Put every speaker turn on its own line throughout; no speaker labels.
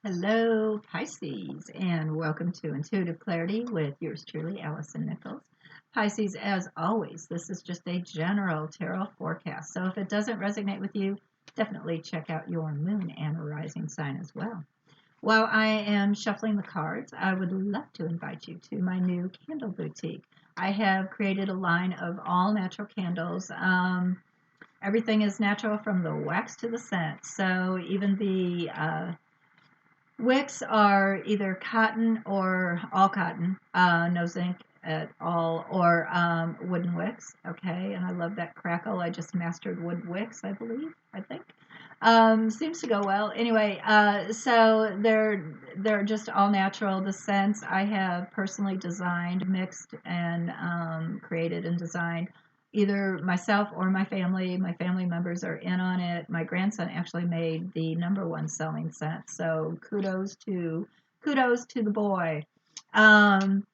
Hello, Pisces, and welcome to Intuitive Clarity with yours truly, Allison Nichols. Pisces, as always, this is just a general tarot forecast. So if it doesn't resonate with you, definitely check out your moon and rising sign as well. While I am shuffling the cards, I would love to invite you to my new candle boutique. I have created a line of all natural candles. Everything is natural from the wax to the scent. So even the wicks are either cotton or all cotton, no zinc at all, or wooden wicks. Okay, and I love that crackle. I just mastered wood wicks, I think. Seems to go well. Anyway, so they're just all natural. The scents I have personally designed, mixed, and created and designed either myself or my family. My family members are in on it. My grandson actually made the number one selling scent. So kudos to the boy. Um,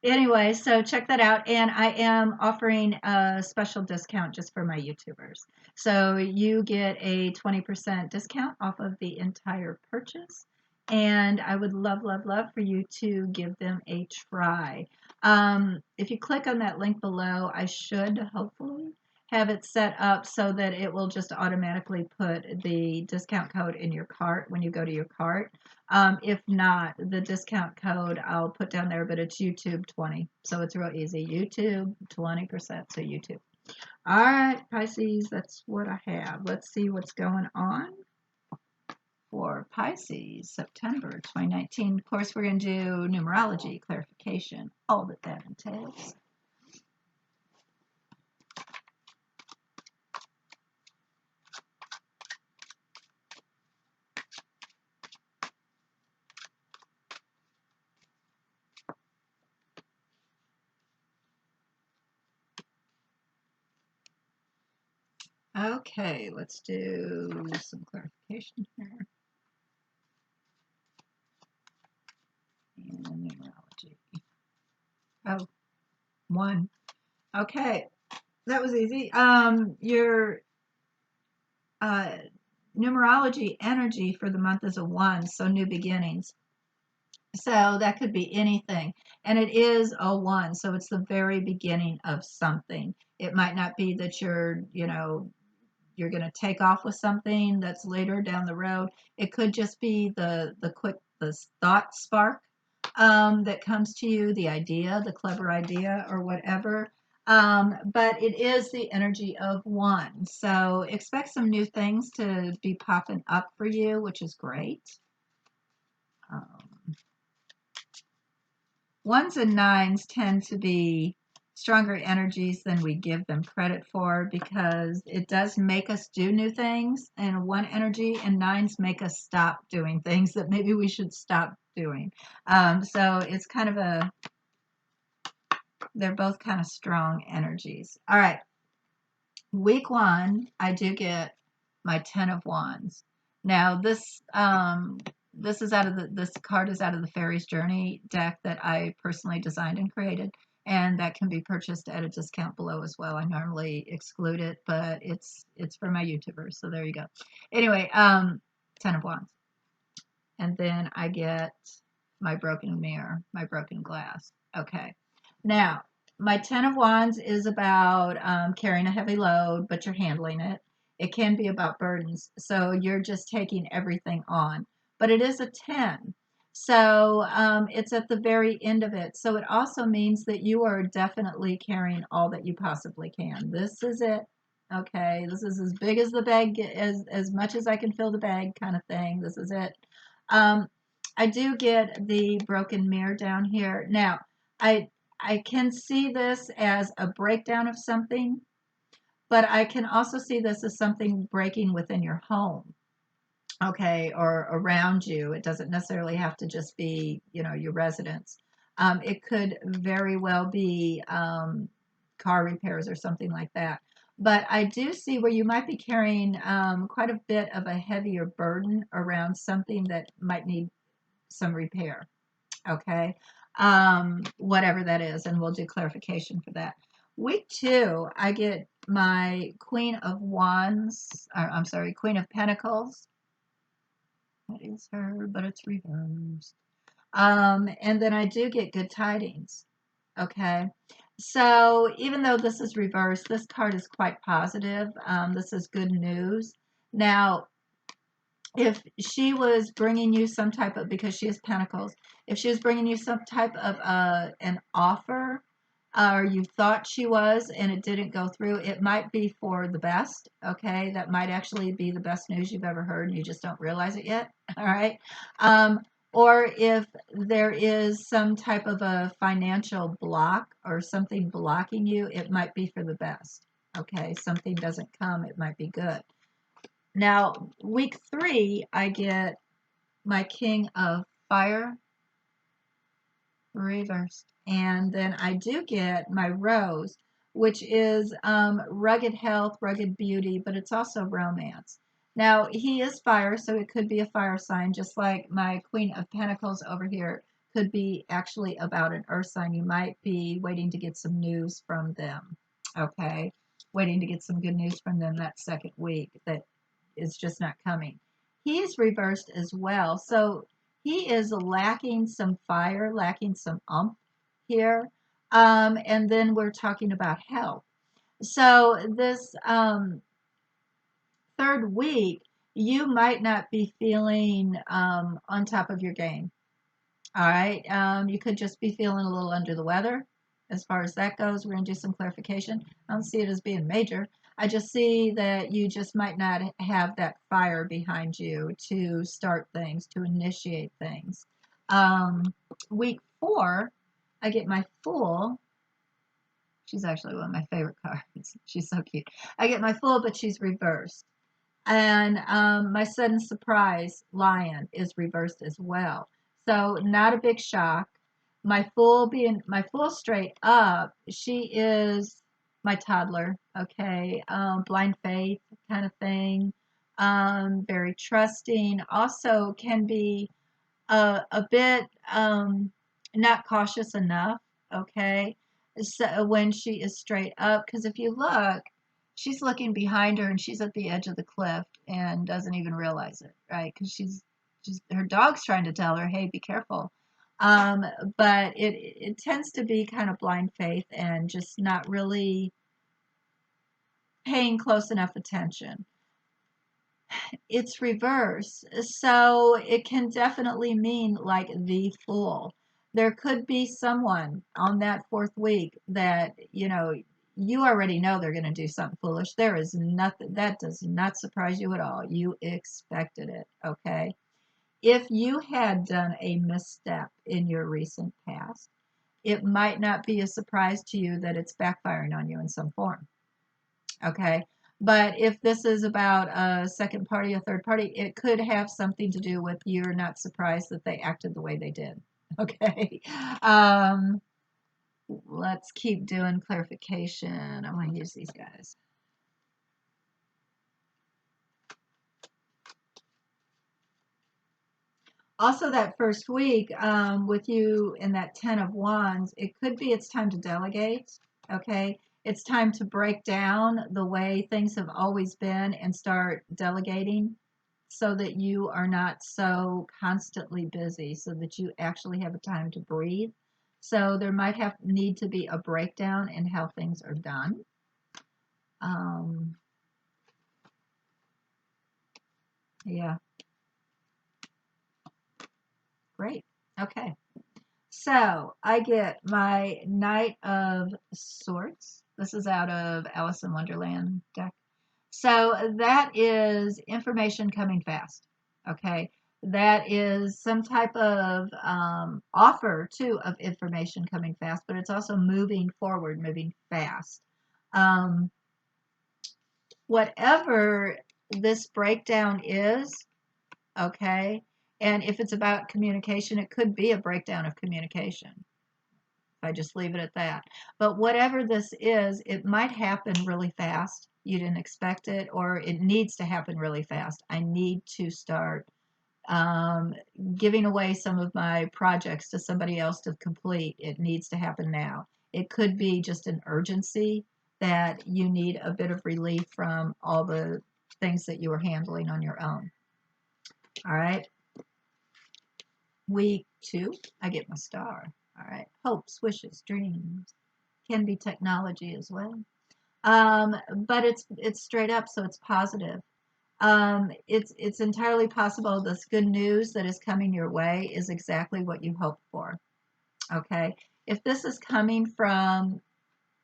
Anyway, so check that out. And I am offering a special discount just for my YouTubers. So you get a 20% discount off of the entire purchase. And I would love, love, love for you to give them a try. If you click on that link below, I should hopefully have it set up so that it will just automatically put the discount code in your cart when you go to your cart. If not, the discount code I'll put down there, but it's YouTube 20. So it's real easy. YouTube 20%. So YouTube. All right, Pisces, that's what I have. Let's see what's going on for Pisces September 2019. Of course, we're going to do numerology clarification, all that entails. Okay, let's do some clarification here. And numerology. Oh, one. Okay, that was easy. Your uh, numerology energy for the month is a one, so new beginnings. So that could be anything. And it is a one, so it's the very beginning of something. It might not be that you're going to take off with something that's later down the road. It could just be the thought spark that comes to you, the idea, the clever idea, or whatever. But it is the energy of one. So expect some new things to be popping up for you, which is great. Um, Ones and nines tend to be stronger energies than we give them credit for because it does make us do new things and one energy, and nines make us stop doing things that maybe we should stop doing. So it's kind of they're both kind of strong energies. All right. Week one, I do get my 10 of Wands. Now this is this card is out of the Fairies Journey deck that I personally designed and created, and that can be purchased at a discount below as well. I normally exclude it, but it's for my YouTubers, so there you go. Anyway, 10 of Wands. And then I get my broken mirror, my broken glass. Okay. Now, my 10 of Wands is about carrying a heavy load, but you're handling it. It can be about burdens. So you're just taking everything on. But it is a 10. So it's at the very end of it. So it also means that you are definitely carrying all that you possibly can. This is it. Okay. This is as big as the bag, as much as I can fill the bag kind of thing. This is it. Um, I do get the broken mirror down here. Now, I can see this as a breakdown of something, but I can also see this as something breaking within your home, okay, or around you. It doesn't necessarily have to just be, your residence. It could very well be car repairs or something like that. But I do see where you might be carrying quite a bit of a heavier burden around something that might need some repair. Okay. Whatever that is, and we'll do clarification for that. Week two, I get my Queen of Wands, or I'm sorry, Queen of Pentacles, That is her, but it's reversed. And then I do get good tidings. Okay. So even though this is reversed, this card is quite positive. This is good news. Now, if she was bringing you some type of, because she has pentacles, if she was bringing you some type of an offer, or you thought she was and it didn't go through, it might be for the best. Okay, that might actually be the best news you've ever heard and you just don't realize it yet. All right. um, or if there is some type of a financial block or something blocking you, it might be for the best. Okay, something doesn't come, it might be good. Now, week 3, I get my King of Fire reversed. And then I do get my Rose, which is rugged health, rugged beauty, but it's also romance. Now, he is fire, so it could be a fire sign, just like my Queen of Pentacles over here could be actually about an earth sign. You might be waiting to get some news from them, okay? Waiting to get some good news from them that second week that is just not coming. He's reversed as well. So he is lacking some fire, lacking some umph here. And then we're talking about health. So this third week, you might not be feeling on top of your game. All right. You could just be feeling a little under the weather. As far as that goes, we're going to do some clarification. I don't see it as being major. I just see that you just might not have that fire behind you to start things, to initiate things. Week 4, I get my Fool. She's actually one of my favorite cards. She's so cute. I get my Fool, but she's reversed. And my Sudden Surprise Lion is reversed as well. So not a big shock. My Fool straight up, she is my toddler, okay? Blind faith kind of thing. Very trusting. Also can be a bit not cautious enough, okay? So when she is straight up, because if you look, she's looking behind her and she's at the edge of the cliff and doesn't even realize it, right? Because she's her dog's trying to tell her, hey, be careful. Um, but it tends to be kind of blind faith and just not really paying close enough attention. It's reverse. So it can definitely mean like the Fool. There could be someone on that fourth week that, you already know they're going to do something foolish. There is nothing that does not surprise you at all. You expected it, okay? If you had done a misstep in your recent past, it might not be a surprise to you that it's backfiring on you in some form. Okay. But if this is about a second party, a third party, it could have something to do with you're not surprised that they acted the way they did. Okay. Um, let's keep doing clarification. I want to use these guys. Also, that first week with you in that 10 of Wands, it could be it's time to delegate. Okay. It's time to break down the way things have always been and start delegating so that you are not so constantly busy, so that you actually have a time to breathe. So there might need to be a breakdown in how things are done. Um, yeah, great. Okay. So I get my Knight of Swords. This is out of Alice in Wonderland deck. So that is information coming fast. Okay. That is some type of offer too of information coming fast, but it's also moving forward, moving fast. Um, Whatever this breakdown is, okay, and if it's about communication, it could be a breakdown of communication. I just leave it at that. But whatever this is, it might happen really fast. You didn't expect it, or it needs to happen really fast. I need to start um, giving away some of my projects to somebody else to complete. It needs to happen now. It could be just an urgency that you need a bit of relief from all the things that you were handling on your own. All right. Week 2, I get my star. All right. Hopes, wishes, dreams. Can be technology as well. But it's straight up, so it's positive. It's entirely possible this good news that is coming your way is exactly what you hoped for. Okay. If this is coming from,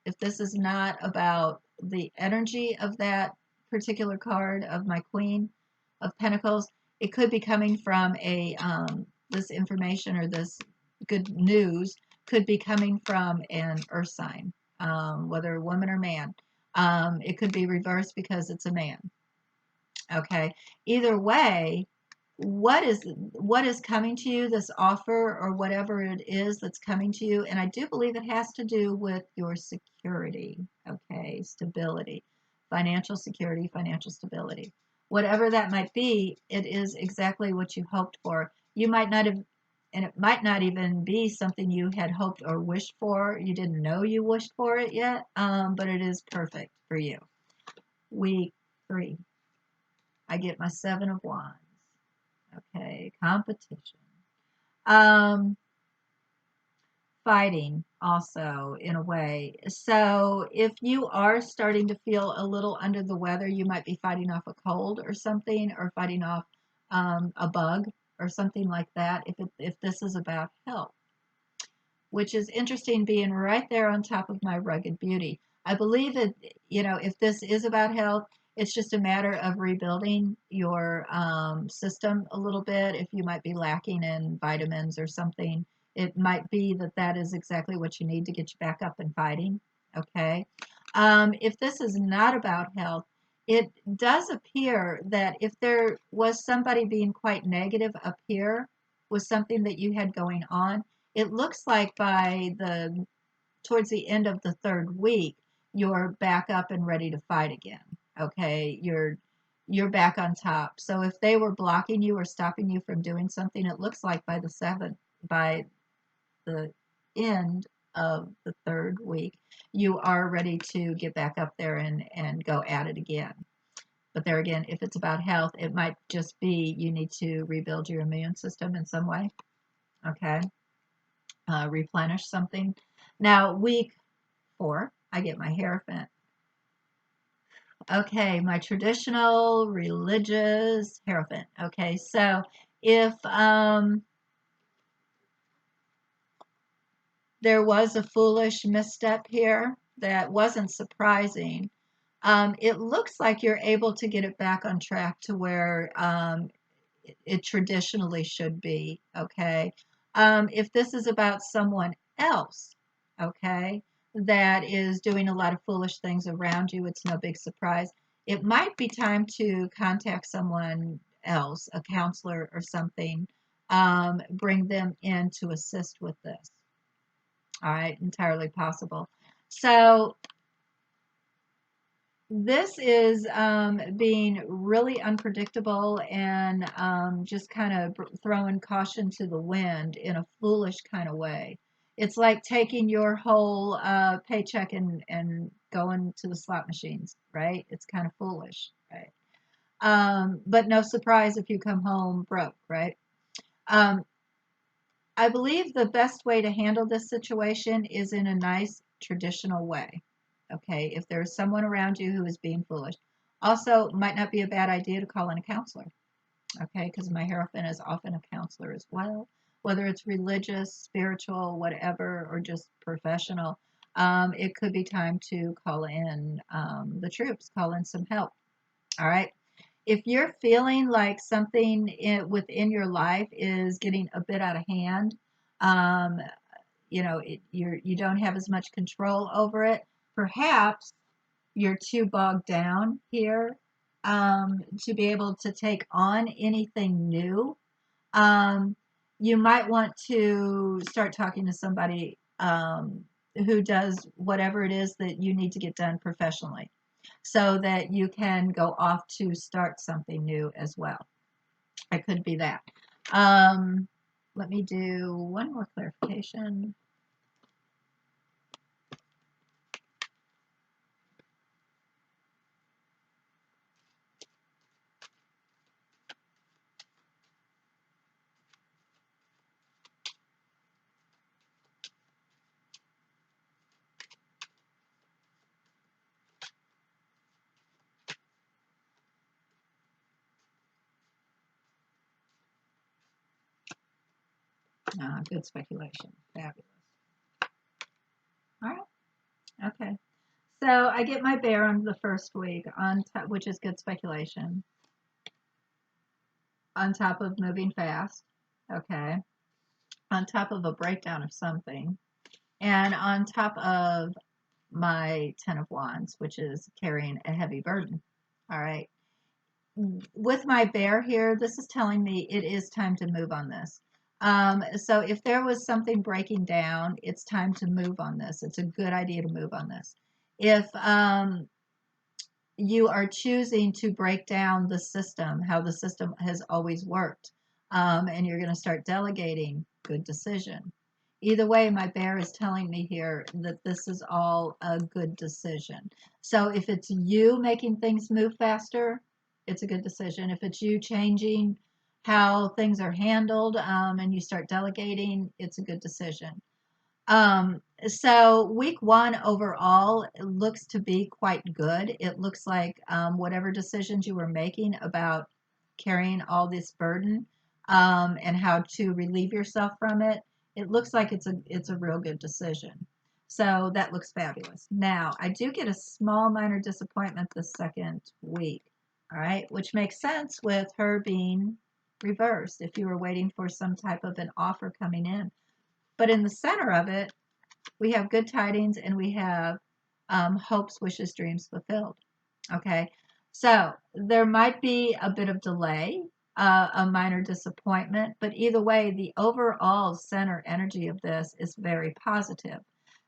if this is not about the energy of that particular card of my Queen of Pentacles, it could be coming from this information or this good news could be coming from an earth sign, whether woman or man. It could be reversed because it's a man. Okay. Either way, what is coming to you, this offer or whatever it is that's coming to you, and I do believe it has to do with your security, okay, stability, financial security, financial stability. Whatever that might be, it is exactly what you hoped for. You might not have, and it might not even be something you had hoped or wished for. You didn't know you wished for it yet, but it is perfect for you. Week 3, I get my 7 of Wands. Okay, competition. Um, Fighting also in a way. So if you are starting to feel a little under the weather, you might be fighting off a cold or something, or fighting off a bug or something like that. If this is about health, which is interesting, being right there on top of my rugged beauty. I believe that, if this is about health, it's just a matter of rebuilding your system a little bit. If you might be lacking in vitamins or something, it might be that that is exactly what you need to get you back up and fighting. Okay. If this is not about health, it does appear that if there was somebody being quite negative up here with something that you had going on, it looks like towards the end of the 3rd week, you're back up and ready to fight again. Okay, you're back on top. So if they were blocking you or stopping you from doing something, it looks like by the end of the 3rd week, you are ready to get back up there and go at it again. But there again, if it's about health, it might just be you need to rebuild your immune system in some way. Okay. Replenish something. Now, week 4, I get my Hierophant. Okay, my traditional religious Hierophant. Okay, so if there was a foolish misstep here that wasn't surprising, it looks like you're able to get it back on track to where it traditionally should be. Okay. If this is about someone else, okay, that is doing a lot of foolish things around you, it's no big surprise. It might be time to contact someone else, a counselor or something, bring them in to assist with this. All right, entirely possible. So this is being really unpredictable and just kind of throwing caution to the wind in a foolish kind of way. It's like taking your whole paycheck and going to the slot machines, right? It's kind of foolish, right? But no surprise if you come home broke, right? Um, I believe the best way to handle this situation is in a nice traditional way. Okay, if there's someone around you who is being foolish. Also, might not be a bad idea to call in a counselor. Okay, because my Hierophant is often a counselor as well, whether it's religious, spiritual, whatever, or just professional. It could be time to call in the troops, call in some help. All right. If you're feeling like something within your life is getting a bit out of hand, um, you don't have as much control over it. Perhaps you're too bogged down here to be able to take on anything new. Um, you might want to start talking to somebody who does whatever it is that you need to get done professionally, so that you can go off to start something new as well. It could be that. Um, Let me do one more clarification. Good speculation. Fabulous. All right. Okay. So I get my bear on the first week, which is good speculation, on top of moving fast. Okay. On top of a breakdown of something, and on top of my Ten of Wands, which is carrying a heavy burden. All right. With my bear here, this is telling me it is time to move on this. So if there was something breaking down, it's time to move on this. It's a good idea to move on this. If you are choosing to break down the system, how the system has always worked, and you're going to start delegating, good decision. Either way, my bear is telling me here that this is all a good decision. So if it's you making things move faster, it's a good decision. If it's you changing how things are handled, and you start delegating, it's a good decision. So week one overall looks to be quite good. It looks like whatever decisions you were making about carrying all this burden, and how to relieve yourself from it, it looks like it's a real good decision. So that looks fabulous. Now I do get a small minor disappointment the second week. All right, which makes sense with her being reversed. If you were waiting for some type of an offer coming in, but in the center of it, we have good tidings and we have hopes, wishes, dreams fulfilled. Okay, so there might be a bit of delay, a minor disappointment, but either way, the overall center energy of this is very positive.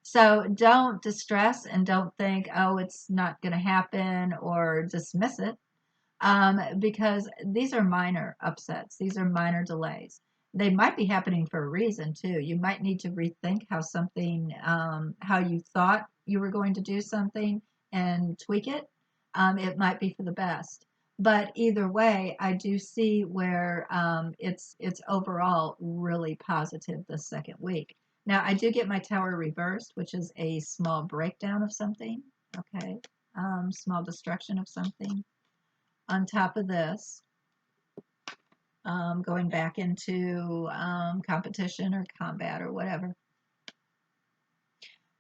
So don't distress and don't think, oh, it's not going to happen, or dismiss it, because these are minor upsets, these are minor delays. They might be happening for a reason too. You might need to rethink how you thought you were going to do something and tweak it. It might be for the best. But either way, I do see where it's overall really positive this second week. Now, I do get my tower reversed, which is a small breakdown of something. Okay, small destruction of something. On top of this, going back into competition or combat or whatever.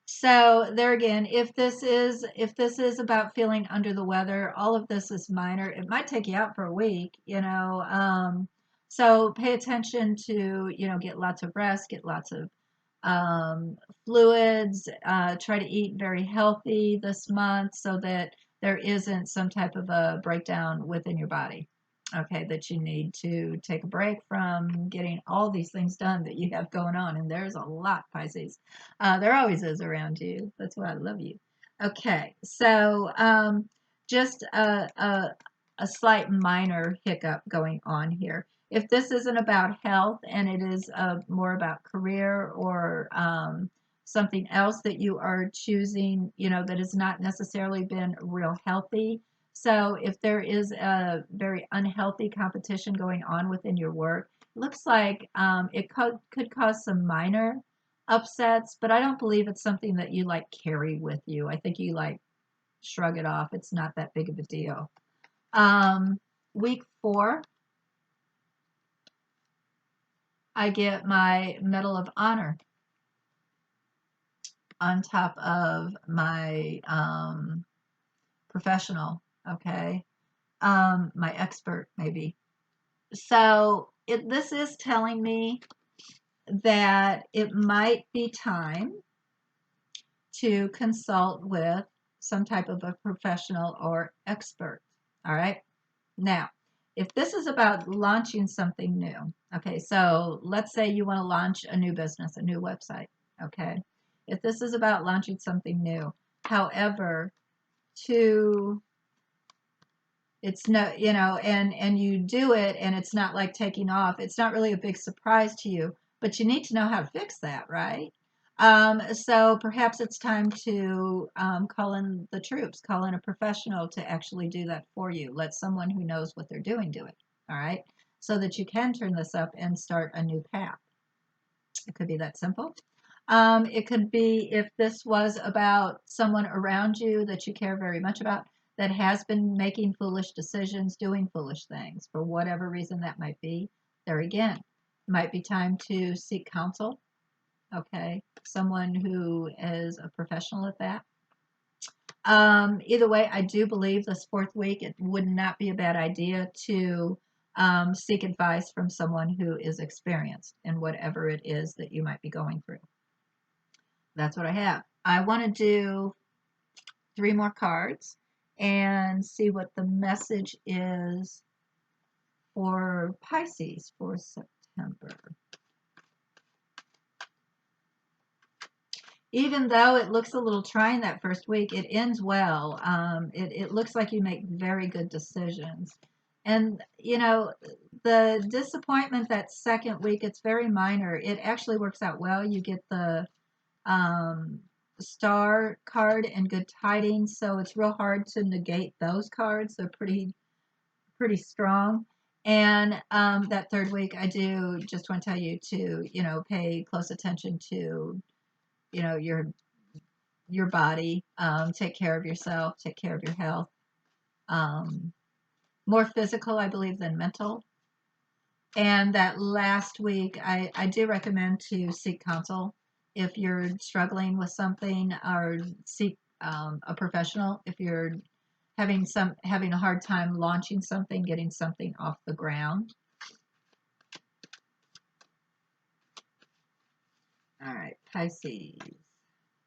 So there again, if this is about feeling under the weather, all of this is minor. It might take you out for a week, so pay attention to, get lots of rest, get lots of fluids, try to eat very healthy this month so that there isn't some type of a breakdown within your body. Okay, that you need to take a break from getting all these things done that you have going on. And there's a lot, Pisces. There always is around you. That's why I love you. Okay, so just a slight minor hiccup going on here. If this isn't about health and it is more about career or something else that you are choosing, that has not necessarily been real healthy. So if there is a very unhealthy competition going on within your work, it looks like it could cause some minor upsets, but I don't believe it's something that you like carry with you. I think you like shrug it off. It's not that big of a deal. Week 4, I get my Medal of Honor on top of my professional, okay? My expert, maybe. So this is telling me that it might be time to consult with some type of a professional or expert. All right. Now, if this is about launching something new, okay, so let's say you want to launch a new business, a new website, okay? If this is about launching something new, however, to it's no, and you do it and it's not like taking off, it's not really a big surprise to you, but you need to know how to fix that, right? So perhaps it's time to call in the troops, call in a professional to actually do that for you. Let someone who knows what they're doing do it, all right? So that you can turn this up and start a new path. It could be that simple. It could be if this was about someone around you that you care very much about that has been making foolish decisions, doing foolish things, for whatever reason that might be. There again, Might be time to seek counsel. Okay. Someone who is a professional at that. Either way, I do believe this fourth week, it would not be a bad idea to seek advice from someone who is experienced in whatever it is that you might be going through. That's what I have. I want to do 3 more cards and see what the message is for Pisces for September. Even though it looks a little trying that first week, it ends well. It looks like you make very good decisions. And, the disappointment that second week, it's very minor. It actually works out well. You get the um, star card and good tidings, so it's real hard to negate those cards. They're pretty strong. And that third week, I do just want to tell you to, pay close attention to, your body, take care of yourself, take care of your health. Um, More physical, I believe, than mental. And that last week, I do recommend to seek counsel if you're struggling with something, or seek a professional if you're having a hard time launching something, getting something off the ground. All right, Pisces.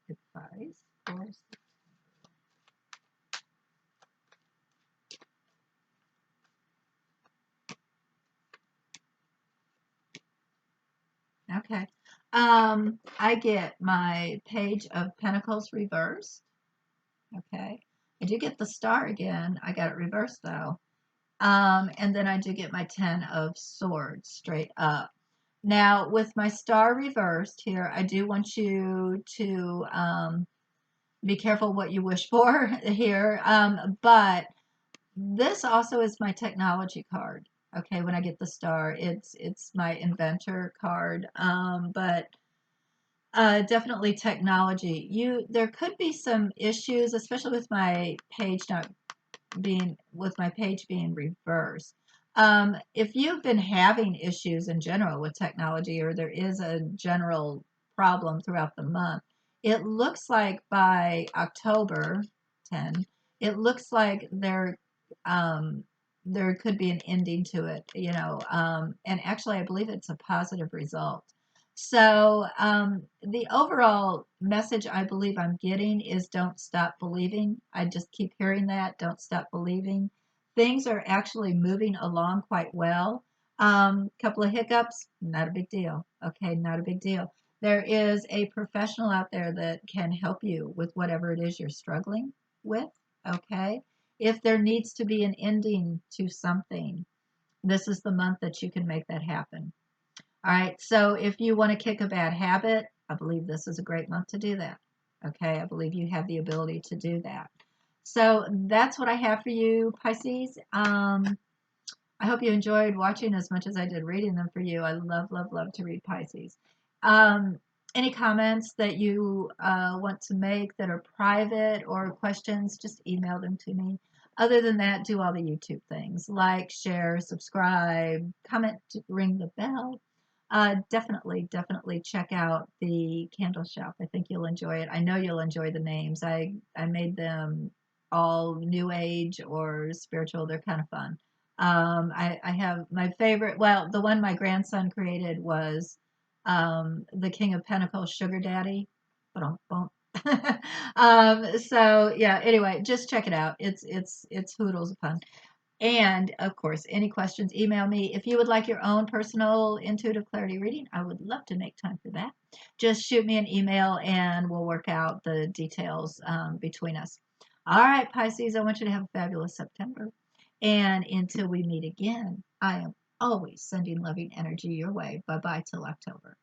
Advice for Okay. I get my Page of Pentacles reversed. Okay. I do get the Star again. I got it reversed though. And then I do get my Ten of Swords straight up. Now, with my Star reversed here, I do want you to be careful what you wish for here. But this also is my technology card. Okay, when I get the Star, it's my inventor card. But definitely technology. There could be some issues, especially with my page being reversed. If you've been having issues in general with technology, or there is a general problem throughout the month, it looks like by October 10, it looks like um, there could be an ending to it, and actually, I believe it's a positive result. So, the overall message I believe I'm getting is don't stop believing. I just keep hearing that. Don't stop believing. Things are actually moving along quite well. Couple of hiccups, not a big deal. Okay, not a big deal. There is a professional out there that can help you with whatever it is you're struggling with. Okay. If there needs to be an ending to something, this is the month that you can make that happen. All right, so if you want to kick a bad habit, I believe this is a great month to do that. Okay, I believe you have the ability to do that. So that's what I have for you, Pisces. I hope you enjoyed watching as much as I did reading them for you. I love, love, love to read Pisces. Um, any comments that you want to make that are private, or questions, just email them to me. Other than that, do all the YouTube things: like, share, subscribe, comment, ring the bell. Definitely, definitely check out the candle shop. I think you'll enjoy it. I know you'll enjoy the names. I made them all new age or spiritual. They're kind of fun. I have my favorite. Well, the one my grandson created was the King of Pentacles, Sugar Daddy. Ba-dum-bum. So yeah. Anyway, just check it out. It's hoodles of fun. And of course, any questions, email me. If you would like your own personal intuitive clarity reading, I would love to make time for that. Just shoot me an email and we'll work out the details between us. All right, Pisces, I want you to have a fabulous September. And until we meet again, I am always sending loving energy your way. Bye bye till October.